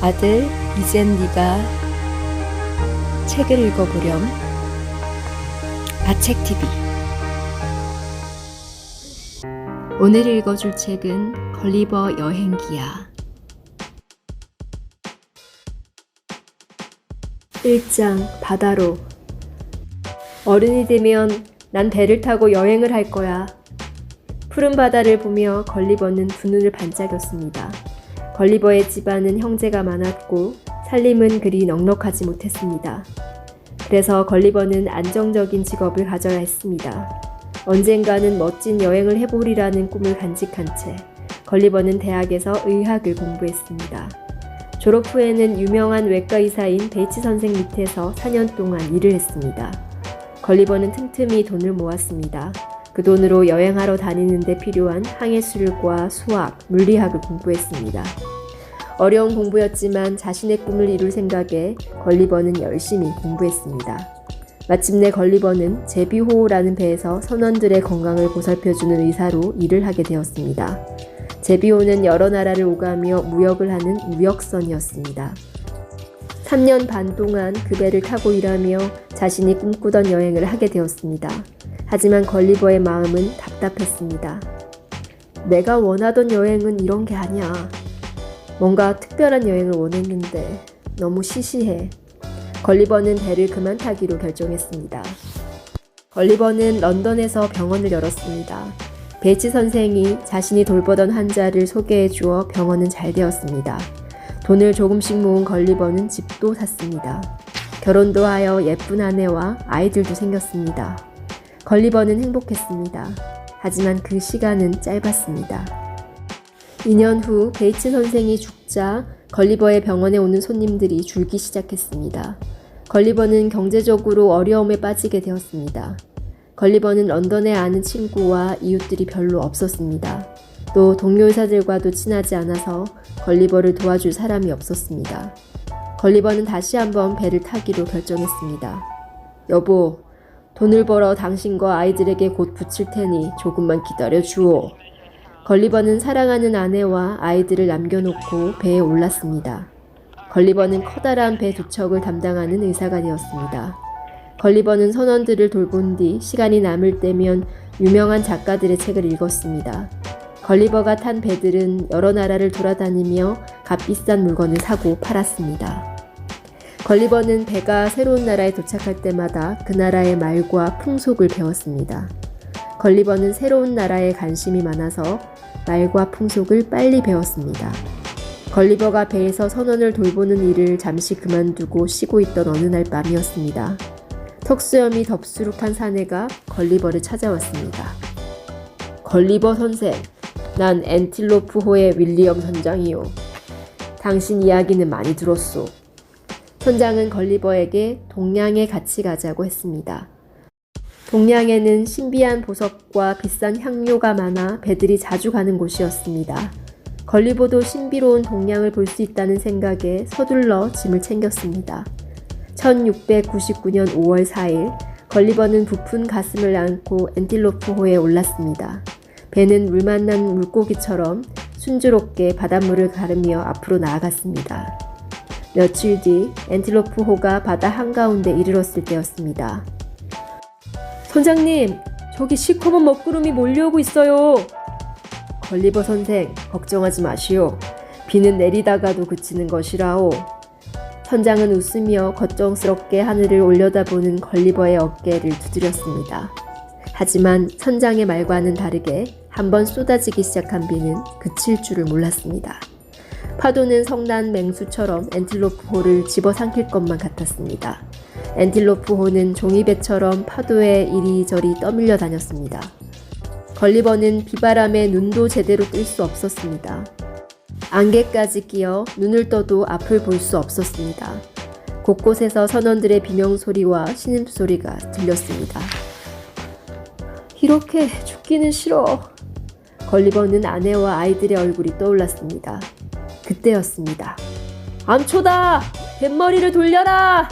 아들, 이젠 네가 책을 읽어보렴. 아책TV. 오늘 읽어줄 책은 걸리버 여행기야. 1장 바다로. 어른이 되면 난 배를 타고 여행을 할 거야. 푸른 바다를 보며 걸리버는 두 눈을 반짝였습니다. 걸리버의 집안은 형제가 많았고 살림은 그리 넉넉하지 못했습니다. 그래서 걸리버는 안정적인 직업을 가져야 했습니다. 언젠가는 멋진 여행을 해보리라는 꿈을 간직한 채 걸리버는 대학에서 의학을 공부했습니다. 졸업 후에는 유명한 외과 의사인 베이츠 선생 밑에서 4년 동안 일을 했습니다. 걸리버는 틈틈이 돈을 모았습니다. 그 돈으로 여행하러 다니는 데 필요한 항해술과 수학, 물리학을 공부했습니다. 어려운 공부였지만 자신의 꿈을 이룰 생각에 걸리버는 열심히 공부했습니다. 마침내 걸리버는 제비호라는 배에서 선원들의 건강을 보살펴주는 의사로 일을 하게 되었습니다. 제비호는 여러 나라를 오가며 무역을 하는 무역선이었습니다. 3년 반 동안 그 배를 타고 일하며 자신이 꿈꾸던 여행을 하게 되었습니다. 하지만 걸리버의 마음은 답답했습니다. 내가 원하던 여행은 이런 게 아니야. 뭔가 특별한 여행을 원했는데 너무 시시해. 걸리버는 배를 그만 타기로 결정했습니다. 걸리버는 런던에서 병원을 열었습니다. 베이츠 선생이 자신이 돌보던 환자를 소개해 주어 병원은 잘 되었습니다. 돈을 조금씩 모은 걸리버는 집도 샀습니다. 결혼도 하여 예쁜 아내와 아이들도 생겼습니다. 걸리버는 행복했습니다. 하지만 그 시간은 짧았습니다. 2년 후 베이츠 선생이 죽자 걸리버의 병원에 오는 손님들이 줄기 시작했습니다. 걸리버는 경제적으로 어려움에 빠지게 되었습니다. 걸리버는 런던에 아는 친구와 이웃들이 별로 없었습니다. 또 동료 의사들과도 친하지 않아서 걸리버를 도와줄 사람이 없었습니다. 걸리버는 다시 한번 배를 타기로 결정했습니다. 여보, 돈을 벌어 당신과 아이들에게 곧 붙일 테니 조금만 기다려 주오. 걸리버는 사랑하는 아내와 아이들을 남겨놓고 배에 올랐습니다. 걸리버는 커다란 배 두 척을 담당하는 의사가 되었습니다. 걸리버는 선원들을 돌본 뒤 시간이 남을 때면 유명한 작가들의 책을 읽었습니다. 걸리버가 탄 배들은 여러 나라를 돌아다니며 값비싼 물건을 사고 팔았습니다. 걸리버는 배가 새로운 나라에 도착할 때마다 그 나라의 말과 풍속을 배웠습니다. 걸리버는 새로운 나라에 관심이 많아서 말과 풍속을 빨리 배웠습니다. 걸리버가 배에서 선원을 돌보는 일을 잠시 그만두고 쉬고 있던 어느 날 밤이었습니다. 턱수염이 덥수룩한 사내가 걸리버를 찾아왔습니다. 걸리버 선생, 난 엔틸로프호의 윌리엄 선장이요. 당신 이야기는 많이 들었소. 선장은 걸리버에게 동양에 같이 가자고 했습니다. 동양에는 신비한 보석과 비싼 향료가 많아 배들이 자주 가는 곳이었습니다. 걸리버도 신비로운 동양을 볼 수 있다는 생각에 서둘러 짐을 챙겼습니다. 1699년 5월 4일 걸리버는 부푼 가슴을 안고 엔틸로프호에 올랐습니다. 배는 물 만난 물고기처럼 순조롭게 바닷물을 가르며 앞으로 나아갔습니다. 며칠 뒤 엔틸로프호가 바다 한가운데 이르렀을 때였습니다. 선장님, 저기 시커먼 먹구름이 몰려오고 있어요. 걸리버 선생, 걱정하지 마시오. 비는 내리다가도 그치는 것이라오. 선장은 웃으며 걱정스럽게 하늘을 올려다보는 걸리버의 어깨를 두드렸습니다. 하지만 선장의 말과는 다르게 한번 쏟아지기 시작한 비는 그칠 줄을 몰랐습니다. 파도는 성난 맹수처럼 엔틸로프호를 집어삼킬 것만 같았습니다. 엔틸로프호는 종이배처럼 파도에 이리저리 떠밀려 다녔습니다. 걸리버는 비바람에 눈도 제대로 뜰 수 없었습니다. 안개까지 끼어 눈을 떠도 앞을 볼 수 없었습니다. 곳곳에서 선원들의 비명소리와 신음소리가 들렸습니다. 이렇게 죽기는 싫어. 걸리버는 아내와 아이들의 얼굴이 떠올랐습니다. 그때였습니다. 암초다! 뱃머리를 돌려라!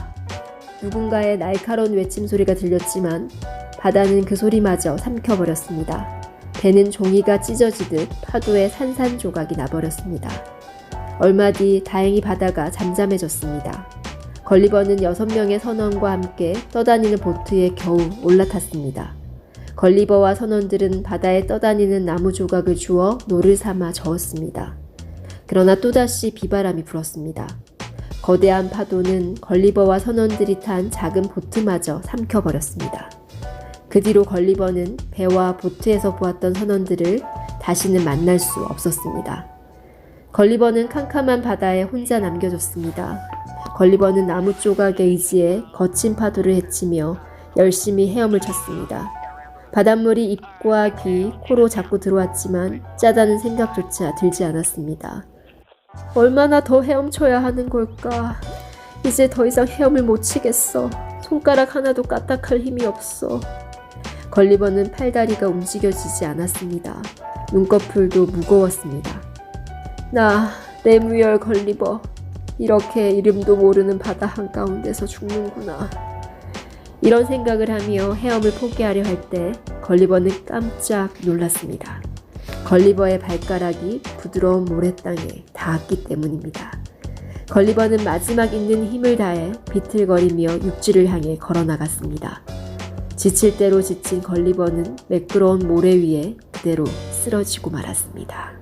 누군가의 날카로운 외침소리가 들렸지만 바다는 그 소리마저 삼켜버렸습니다. 배는 종이가 찢어지듯 파도에 산산조각이 나버렸습니다. 얼마 뒤 다행히 바다가 잠잠해졌습니다. 걸리버는 6명의 선원과 함께 떠다니는 보트에 겨우 올라탔습니다. 걸리버와 선원들은 바다에 떠다니는 나무 조각을 주워 노를 삼아 저었습니다. 그러나 또다시 비바람이 불었습니다. 거대한 파도는 걸리버와 선원들이 탄 작은 보트마저 삼켜버렸습니다. 그 뒤로 걸리버는 배와 보트에서 보았던 선원들을 다시는 만날 수 없었습니다. 걸리버는 캄캄한 바다에 혼자 남겨졌습니다. 걸리버는 나무 조각에 의지해 거친 파도를 헤치며 열심히 헤엄을 쳤습니다. 바닷물이 입과 귀, 코로 자꾸 들어왔지만 짜다는 생각조차 들지 않았습니다. 얼마나 더 헤엄쳐야 하는 걸까? 이제 더 이상 헤엄을 못 치겠어. 손가락 하나도 까딱할 힘이 없어. 걸리버는 팔다리가 움직여지지 않았습니다. 눈꺼풀도 무거웠습니다. 나, 레뮤얼 걸리버. 이렇게 이름도 모르는 바다 한가운데서 죽는구나. 이런 생각을 하며 헤엄을 포기하려 할 때 걸리버는 깜짝 놀랐습니다. 걸리버의 발가락이 부드러운 모래땅에 닿았기 때문입니다. 걸리버는 마지막 있는 힘을 다해 비틀거리며 육지를 향해 걸어나갔습니다. 지칠 대로 지친 걸리버는 매끄러운 모래 위에 그대로 쓰러지고 말았습니다.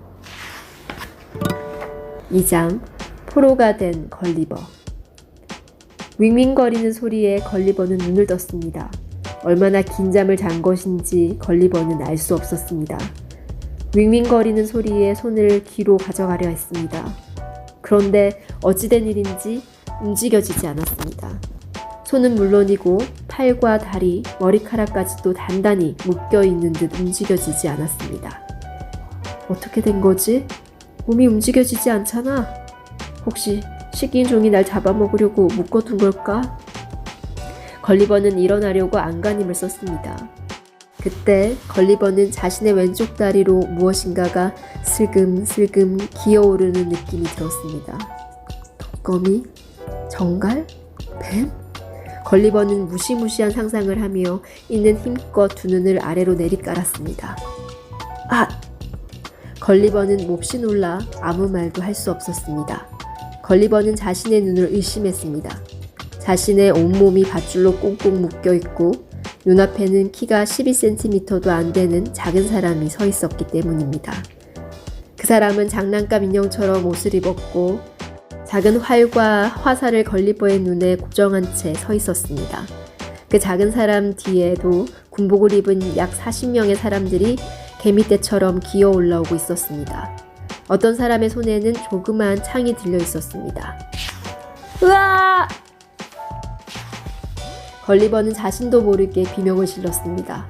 2장 포로가 된 걸리버. 윙윙거리는 소리에 걸리버는 눈을 떴습니다. 얼마나 긴 잠을 잔 것인지 걸리버는 알 수 없었습니다. 윙윙거리는 소리에 손을 귀로 가져가려 했습니다. 그런데 어찌된 일인지 움직여지지 않았습니다. 손은 물론이고 팔과 다리, 머리카락까지도 단단히 묶여있는 듯 움직여지지 않았습니다. 어떻게 된 거지? 몸이 움직여지지 않잖아. 혹시 식인종이 날 잡아먹으려고 묶어둔 걸까? 걸리버는 일어나려고 안간힘을 썼습니다. 그때 걸리버는 자신의 왼쪽 다리로 무엇인가가 슬금슬금 기어오르는 느낌이 들었습니다. 독거미? 정갈? 뱀? 걸리버는 무시무시한 상상을 하며 있는 힘껏 두 눈을 아래로 내리깔았습니다. 아! 걸리버는 몹시 놀라 아무 말도 할 수 없었습니다. 걸리버는 자신의 눈을 의심했습니다. 자신의 온몸이 밧줄로 꽁꽁 묶여있고 눈앞에는 키가 12cm도 안 되는 작은 사람이 서 있었기 때문입니다. 그 사람은 장난감 인형처럼 옷을 입었고 작은 활과 화살을 걸리버의 눈에 고정한 채 서 있었습니다. 그 작은 사람 뒤에도 군복을 입은 약 40명의 사람들이 개미떼처럼 기어 올라오고 있었습니다. 어떤 사람의 손에는 조그마한 창이 들려 있었습니다. 으아! 걸리버는 자신도 모르게 비명을 질렀습니다.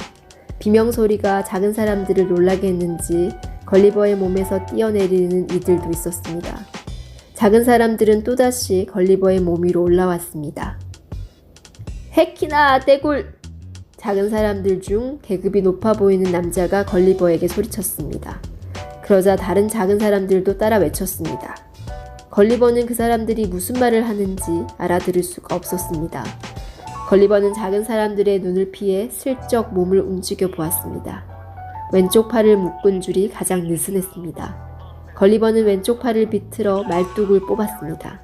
비명 소리가 작은 사람들을 놀라게 했는지 걸리버의 몸에서 뛰어내리는 이들도 있었습니다. 작은 사람들은 또다시 걸리버의 몸 위로 올라왔습니다. 해키나 떼굴! 작은 사람들 중 계급이 높아 보이는 남자가 걸리버에게 소리쳤습니다. 그러자 다른 작은 사람들도 따라 외쳤습니다. 걸리버는 그 사람들이 무슨 말을 하는지 알아들을 수가 없었습니다. 걸리버는 작은 사람들의 눈을 피해 슬쩍 몸을 움직여 보았습니다. 왼쪽 팔을 묶은 줄이 가장 느슨했습니다. 걸리버는 왼쪽 팔을 비틀어 말뚝을 뽑았습니다.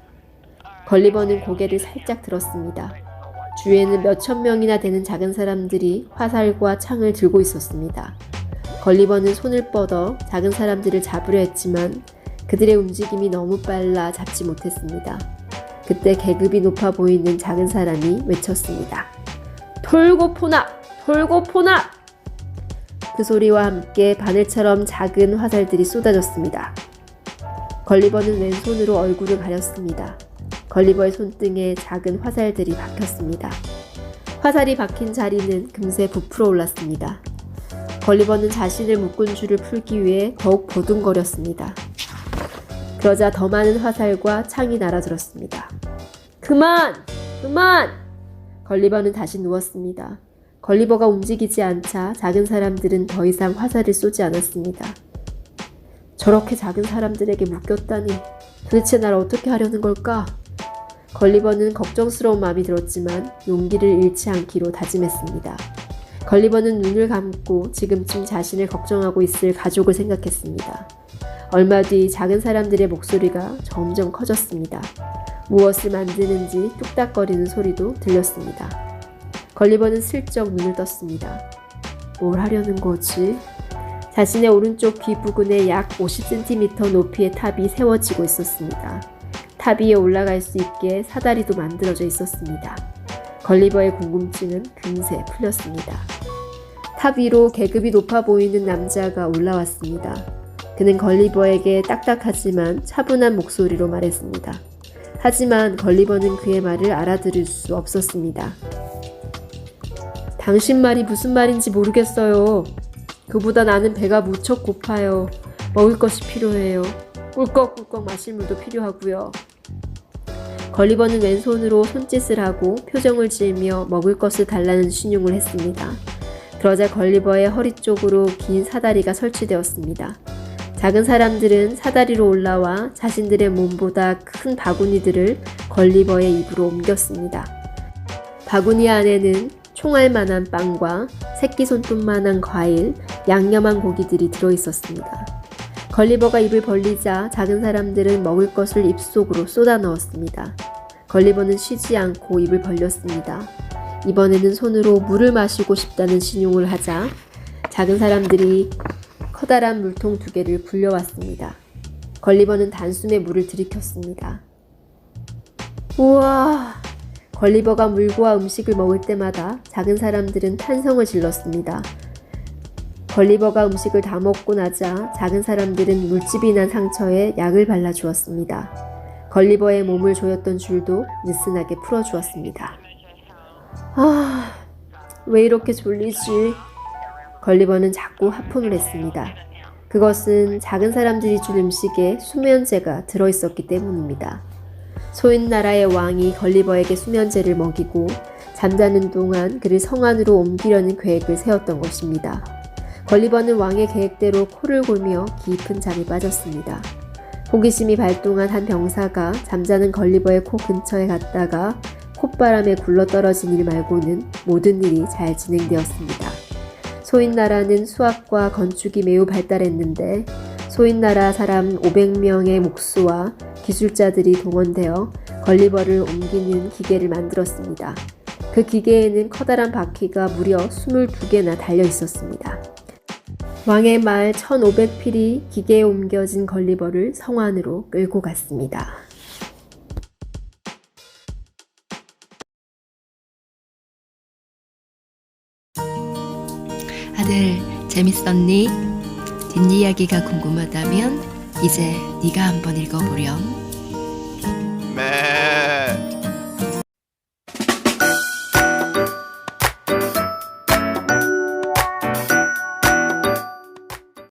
걸리버는 고개를 살짝 들었습니다. 주위에는 몇천 명이나 되는 작은 사람들이 화살과 창을 들고 있었습니다. 걸리버는 손을 뻗어 작은 사람들을 잡으려 했지만 그들의 움직임이 너무 빨라 잡지 못했습니다. 그때 계급이 높아 보이는 작은 사람이 외쳤습니다. 돌고포나! 돌고포나! 그 소리와 함께 바늘처럼 작은 화살들이 쏟아졌습니다. 걸리버는 왼손으로 얼굴을 가렸습니다. 걸리버의 손등에 작은 화살들이 박혔습니다. 화살이 박힌 자리는 금세 부풀어 올랐습니다. 걸리버는 자신을 묶은 줄을 풀기 위해 더욱 버둥거렸습니다. 그러자 더 많은 화살과 창이 날아들었습니다. 그만! 그만! 걸리버는 다시 누웠습니다. 걸리버가 움직이지 않자 작은 사람들은 더 이상 화살을 쏘지 않았습니다. 저렇게 작은 사람들에게 묶였다니 도대체 날 어떻게 하려는 걸까? 걸리버는 걱정스러운 마음이 들었지만 용기를 잃지 않기로 다짐했습니다. 걸리버는 눈을 감고 지금쯤 자신을 걱정하고 있을 가족을 생각했습니다. 얼마 뒤 작은 사람들의 목소리가 점점 커졌습니다. 무엇을 만드는지 뚝딱거리는 소리도 들렸습니다. 걸리버는 슬쩍 눈을 떴습니다. 뭘 하려는 거지? 자신의 오른쪽 귀 부근에 약 50cm 높이의 탑이 세워지고 있었습니다. 탑 위에 올라갈 수 있게 사다리도 만들어져 있었습니다. 걸리버의 궁금증은 금세 풀렸습니다. 탑 위로 계급이 높아 보이는 남자가 올라왔습니다. 그는 걸리버에게 딱딱하지만 차분한 목소리로 말했습니다. 하지만 걸리버는 그의 말을 알아들을 수 없었습니다. 당신 말이 무슨 말인지 모르겠어요. 그보다 나는 배가 무척 고파요. 먹을 것이 필요해요. 꿀꺽꿀꺽 마실 물도 필요하고요. 걸리버는 왼손으로 손짓을 하고 표정을 지으며 먹을 것을 달라는 신용을 했습니다. 그러자 걸리버의 허리 쪽으로 긴 사다리가 설치되었습니다. 작은 사람들은 사다리로 올라와 자신들의 몸보다 큰 바구니들을 걸리버의 입으로 옮겼습니다. 바구니 안에는 총알만한 빵과 새끼손톱만한 과일, 양념한 고기들이 들어있었습니다. 걸리버가 입을 벌리자 작은 사람들은 먹을 것을 입속으로 쏟아 넣었습니다. 걸리버는 쉬지 않고 입을 벌렸습니다. 이번에는 손으로 물을 마시고 싶다는 신용을 하자 작은 사람들이 커다란 물통 2개를 굴려왔습니다. 걸리버는 단숨에 물을 들이켰습니다. 우와! 걸리버가 물과 음식을 먹을 때마다 작은 사람들은 탄성을 질렀습니다. 걸리버가 음식을 다 먹고 나자 작은 사람들은 물집이 난 상처에 약을 발라주었습니다. 걸리버의 몸을 조였던 줄도 느슨하게 풀어주었습니다. 왜 이렇게 졸리지? 걸리버는 자꾸 하품을 했습니다. 그것은 작은 사람들이 준 음식에 수면제가 들어있었기 때문입니다. 소인나라의 왕이 걸리버에게 수면제를 먹이고 잠자는 동안 그를 성안으로 옮기려는 계획을 세웠던 것입니다. 걸리버는 왕의 계획대로 코를 골며 깊은 잠에 빠졌습니다. 호기심이 발동한 한 병사가 잠자는 걸리버의 코 근처에 갔다가 콧바람에 굴러떨어진 일 말고는 모든 일이 잘 진행되었습니다. 소인나라는 수학과 건축이 매우 발달했는데 소인나라 사람 500명의 목수와 기술자들이 동원되어 걸리버를 옮기는 기계를 만들었습니다. 그 기계에는 커다란 바퀴가 무려 22개나 달려 있었습니다. 왕의 말 1500필이 기계에 옮겨진 걸리버를 성안으로 끌고 갔습니다. 아들, 재밌었니? 뒷이야기가 궁금하다면 이제 네가 한번 읽어보렴.